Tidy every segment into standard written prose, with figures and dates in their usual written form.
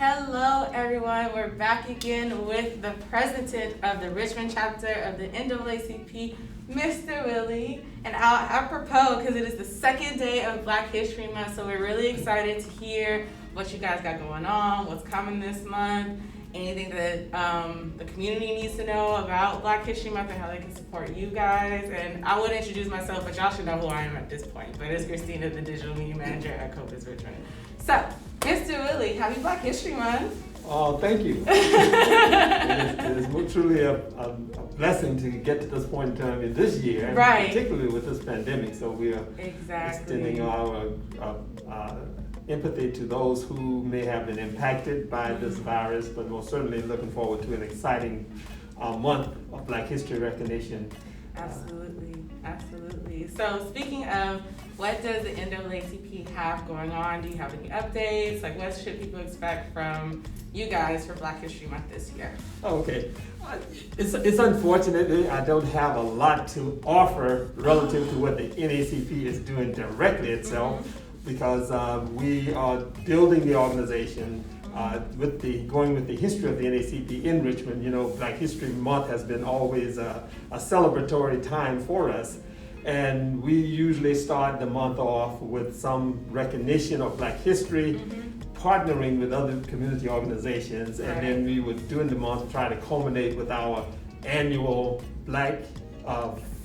Hello everyone, we're back again with the president of the Richmond chapter of the NAACP, Mr. Willie. And apropos, because it is the second day of Black History Month, so we're really excited to hear what you guys got going on, what's coming this month, anything that the community needs to know about Black History Month and how they can support you guys. And I would introduce myself, but y'all should know who I am at this point. But it's Christina, the digital media manager at Compass Richmond. So, Mr. Willie, happy Black History Month. Oh, thank you. it is truly a blessing to get to this point in time in this year, and right, particularly with this pandemic. So we are extending our empathy to those who may have been impacted by this virus, but most certainly looking forward to an exciting month of Black History recognition. Absolutely, absolutely. So speaking of, what does the NAACP have going on? Do you have any updates? Like, what should people expect from you guys for Black History Month this year? Okay. It's unfortunate I don't have a lot to offer relative to what the NAACP is doing directly itself, because we are building the organization going with the history of the NAACP in Richmond. You know, Black History Month has been always a celebratory time for us. And we usually start the month off with some recognition of Black history, partnering with other community organizations, and then we would, during the month, try to culminate with our annual Black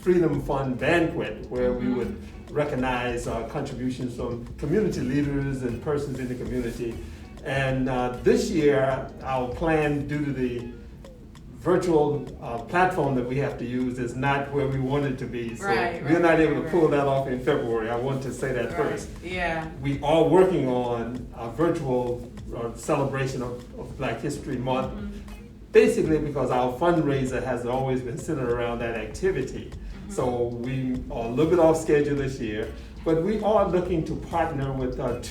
Freedom Fund banquet, where we would recognize contributions from community leaders and persons in the community. And this year, our plan, due to the virtual platform that we have to use, is not where we want it to be. So we're not able to pull that off in February. I want to say that first. Yeah. We are working on a virtual celebration of Black History Month, basically because our fundraiser has always been centered around that activity. So we are a little bit off schedule this year, but we are looking to partner with one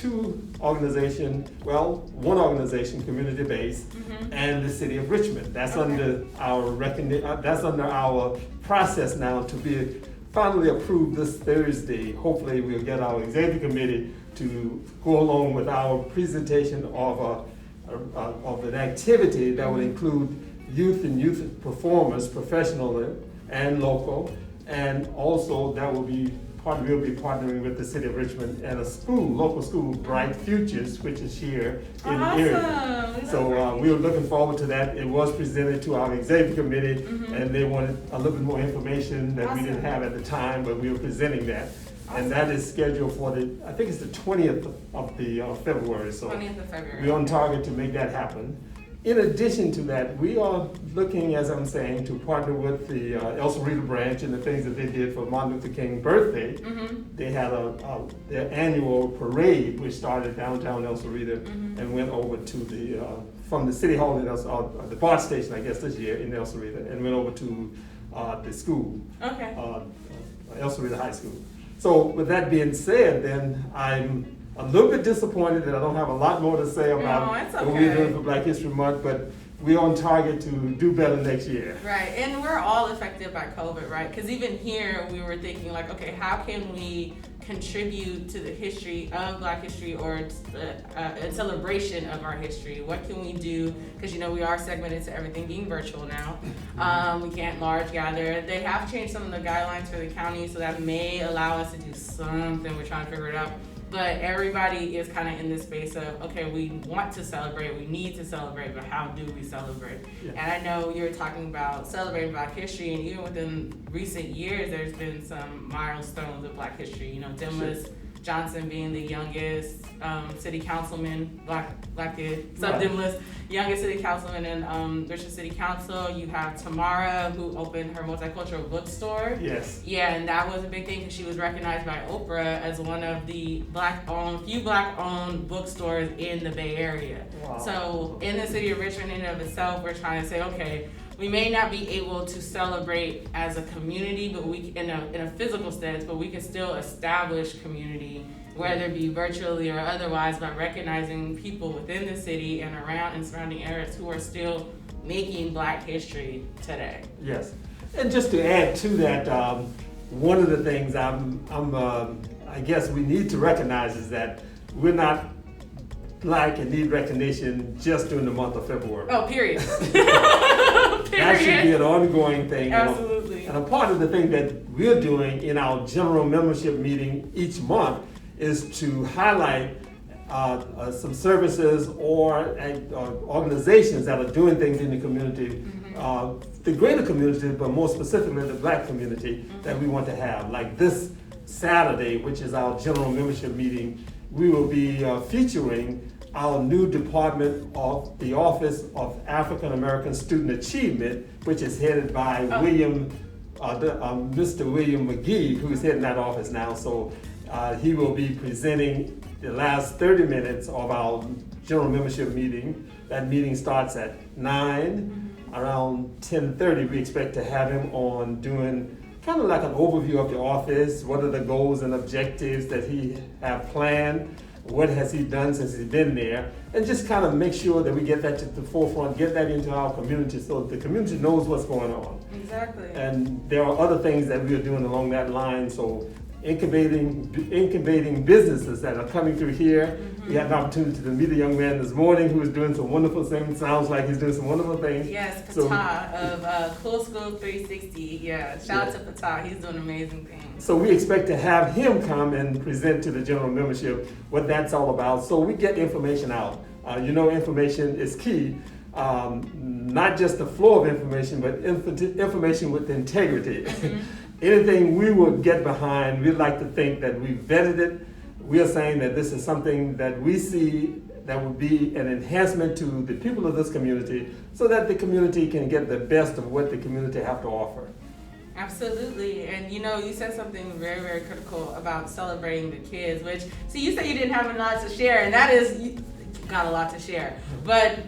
organization, community-based, and the City of Richmond. That's under our process now to be finally approved this Thursday. Hopefully we'll get our executive committee to go along with our presentation of an activity that would include youth performers, professional and local, and also we'll be partnering with the City of Richmond and a local school, Bright Futures, which is here in the area. So we were looking forward to that. It was presented to our executive committee, and they wanted a little bit more information that we didn't have at the time, but we were presenting that. And that is scheduled for I think it's the 20th of February. So 20th of February. We're on target to make that happen. In addition to that, we are looking, as I'm saying, to partner with the El Cerrito branch and the things that they did for Martin Luther King's birthday. They had their annual parade, which started downtown El Cerrito and went over to from the City Hall in the BART station, I guess, this year in El Cerrito, and went over to the school, El Cerrito High School. So with that being said, then I'm a little bit disappointed that I don't have a lot more to say about what we're doing for Black History Month, but we're on target to do better next year. Right, and we're all affected by COVID, right? Because even here, we were thinking like, okay, how can we contribute to the history of Black history, or a celebration of our history? What can we do? Because we are segmented to everything being virtual now. We can't large gather. They have changed some of the guidelines for the county, so that may allow us to do something. We're trying to figure it out. But everybody is kind of in this space of, okay, we want to celebrate, we need to celebrate, but how do we celebrate? Yeah. And I know you're talking about celebrating Black history, and even within recent years, there's been some milestones of Black history. Dimlis Johnson being the youngest city councilman, black kid, Dimlis, youngest city councilman in Richmond City Council. You have Tamara, who opened her multicultural bookstore. Yes. Yeah, and that was a big thing because she was recognized by Oprah as one of the few black-owned bookstores in the Bay Area. Wow. So in the city of Richmond in and of itself, we're trying to say, okay, we may not be able to celebrate as a community, but we in a physical sense, but we can still establish community, whether it be virtually or otherwise, by recognizing people within the city and around and surrounding areas who are still making Black history today. Yes, and just to add to that, one of the things I guess we need to recognize is that we're not Black and need recognition just during the month of February. Oh, period. That should be an ongoing thing. Absolutely. And a part of the thing that we're doing in our general membership meeting each month is to highlight some services or organizations that are doing things in the community, the greater community, but more specifically the Black community that we want to have. Like this Saturday, which is our general membership meeting, we will be featuring our new department of the Office of African American Student Achievement, which is headed by Mr. William McGee, who is heading that office now. So he will be presenting the last 30 minutes of our general membership meeting. That meeting starts at 9. Around 10:30, we expect to have him on doing kind of like an overview of the office. What are the goals and objectives that he have planned? What has he done since he's been there? And just kind of make sure that we get that to the forefront, get that into our community so that the community knows what's going on. Exactly. And there are other things that we are doing along that line. So incubating businesses that are coming through here. We had an opportunity to meet a young man this morning who is doing some wonderful things. Sounds like he's doing some wonderful things. Yes, Patah of Cool School 360. Yeah, shout out to Patah. He's doing amazing things. So we expect to have him come and present to the general membership what that's all about. So we get information out. Information is key. Not just the flow of information, but information with integrity. Anything we would get behind, we'd like to think that we vetted it. We are saying that this is something that we see that would be an enhancement to the people of this community so that the community can get the best of what the community have to offer. Absolutely. And you said something very, very critical about celebrating the kids, which, you said you didn't have a lot to share, and that is, you got a lot to share. But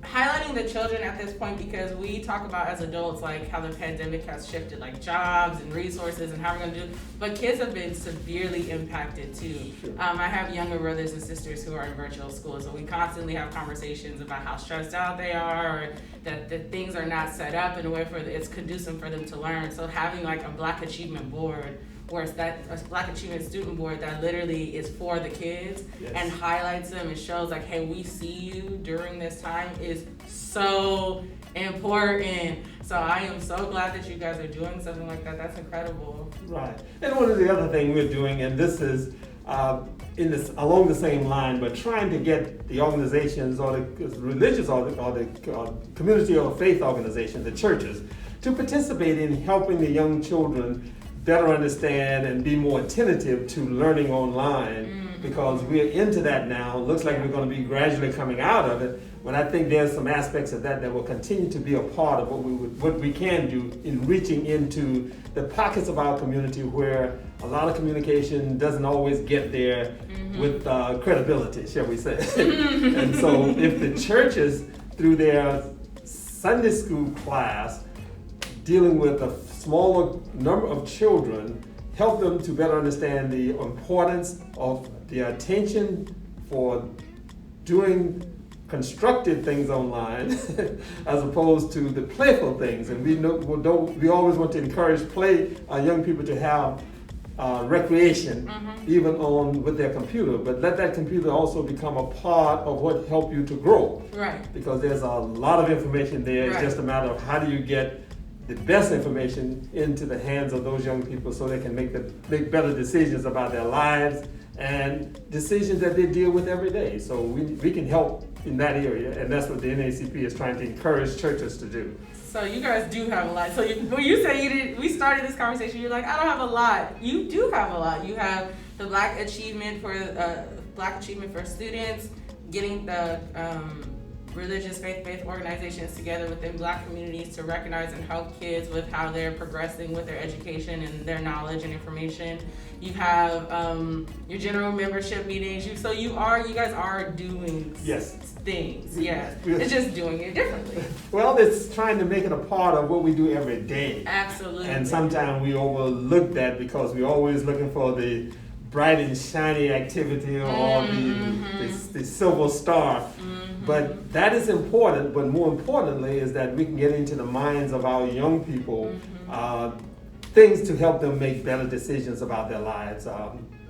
highlighting the children at this point, because we talk about as adults like how the pandemic has shifted like jobs and resources and how we're going to do, but kids have been severely impacted too. I have younger brothers and sisters who are in virtual school, so we constantly have conversations about how stressed out they are, or that things are not set up in a way for it's conducive for them to learn. So having like a Black Achievement Board, where it's a Black Achievement Student Board that literally is for the kids and highlights them and shows like, hey, we see you during this time is so important. So I am so glad that you guys are doing something like that. That's incredible. Right. And one of the other things we're doing, and this is along the same line, but trying to get the organizations or the religious or the community or faith organizations, the churches, to participate in helping the young children better understand and be more attentive to learning online, because we're into that now. Looks like we're going to be gradually coming out of it, but I think there's some aspects of that will continue to be a part of what we can do in reaching into the pockets of our community where a lot of communication doesn't always get there with credibility, shall we say. And so if the churches, through their Sunday school class, dealing with a smaller number of children, help them to better understand the importance of the attention for doing constructive things online as opposed to the playful things. And we always want to encourage young people to have recreation, even with their computer, but let that computer also become a part of what help you to grow. Right. Because there's a lot of information there. It's just a matter of how do you get the best information into the hands of those young people so they can make better decisions about their lives and decisions that they deal with every day. So we can help in that area, and that's what the NAACP is trying to encourage churches to do. So you guys do have a lot. So when you say we started this conversation, you're like, I don't have a lot. You do have a lot. You have the Black Achievement for students, getting the religious faith-based organizations together within Black communities to recognize and help kids with how they're progressing with their education and their knowledge and information. You have your general membership meetings. You guys are doing things. Yeah, it's just doing it differently. Well, it's trying to make it a part of what we do every day. Absolutely. And sometimes we overlook that because we're always looking for the bright and shiny activity or the silver star. But that is important, but more importantly is that we can get into the minds of our young people, things to help them make better decisions about their lives.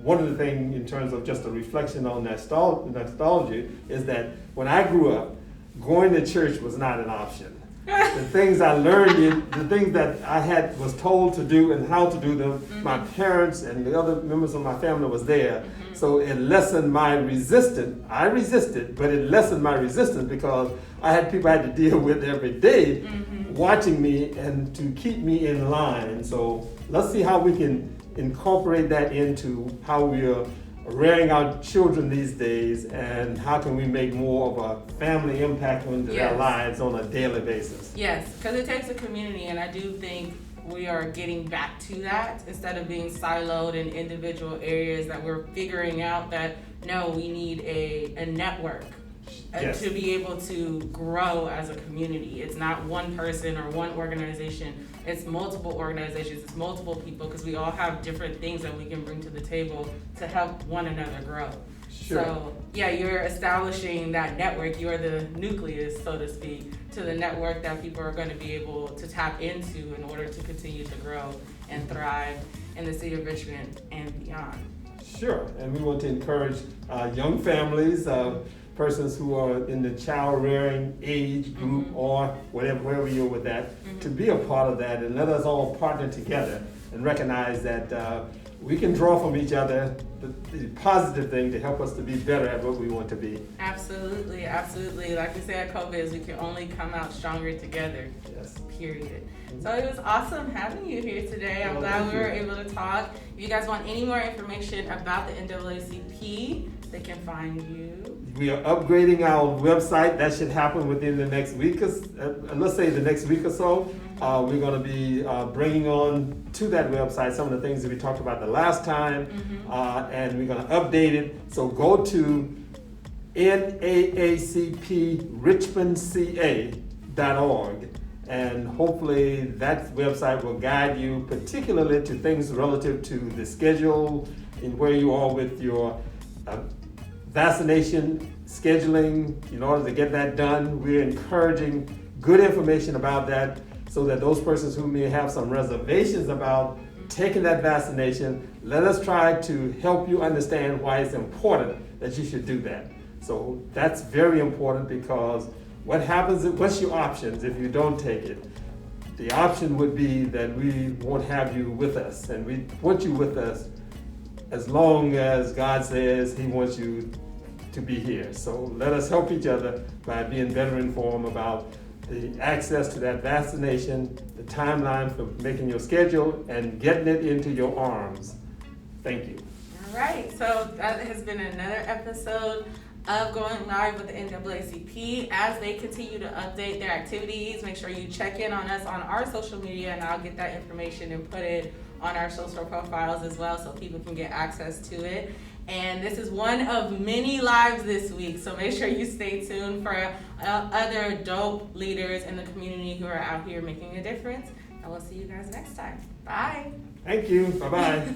one of the things in terms of just a reflection on nostalgia is that when I grew up, going to church was not an option. The things I learned, the things that I was told to do and how to do them, my parents and the other members of my family was there. So it lessened my resistance. I resisted, but it lessened my resistance because I had people I had to deal with every day watching me and to keep me in line. So let's see how we can incorporate that into how we are rearing our children these days, and how can we make more of a family impact into their lives on a daily basis. Yes, because it takes a community, and I do think we are getting back to that instead of being siloed in individual areas, that we're figuring out that no, we need a network to be able to grow as a community. It's not one person or one organization. It's multiple organizations, it's multiple people, because we all have different things that we can bring to the table to help one another grow. Sure. So, yeah, you're establishing that network. You're the nucleus, so to speak, to the network that people are going to be able to tap into in order to continue to grow and thrive in the city of Richmond and beyond. Sure, and we want to encourage young families, persons who are in the child rearing age group or wherever you're with that, to be a part of that, and let us all partner together and recognize that we can draw from each other the positive thing to help us to be better at what we want to be. Absolutely, absolutely. Like we say at COVID, we can only come out stronger together. Yes. Period. So it was awesome having you here today. I'm glad we were able to talk. If you guys want any more information about the NAACP, they can find you. We are upgrading our website. That should happen within the next week, let's say the next week or so. We're going to be bringing on to that website some of the things that we talked about the last time, and we're going to update it. So go to naacprichmondca.org, and hopefully that website will guide you particularly to things relative to the schedule and where you are with your vaccination scheduling. In order to get that done, we're encouraging good information about that, so that those persons who may have some reservations about taking that vaccination, let us try to help you understand why it's important that you should do that. So that's very important, because what's your options if you don't take it? The option would be that we won't have you with us, and we want you with us as long as God says He wants you to be here. So let us help each other by being better informed about the access to that vaccination, the timeline for making your schedule, and getting it into your arms. Thank you. All right, so that has been another episode of Going Live with the NAACP. As they continue to update their activities, make sure you check in on us on our social media, and I'll get that information and put it on our social profiles as well, so people can get access to it. And this is one of many lives this week, so make sure you stay tuned for other dope leaders in the community who are out here making a difference. And we'll see you guys next time. Bye. Thank you. Bye-bye.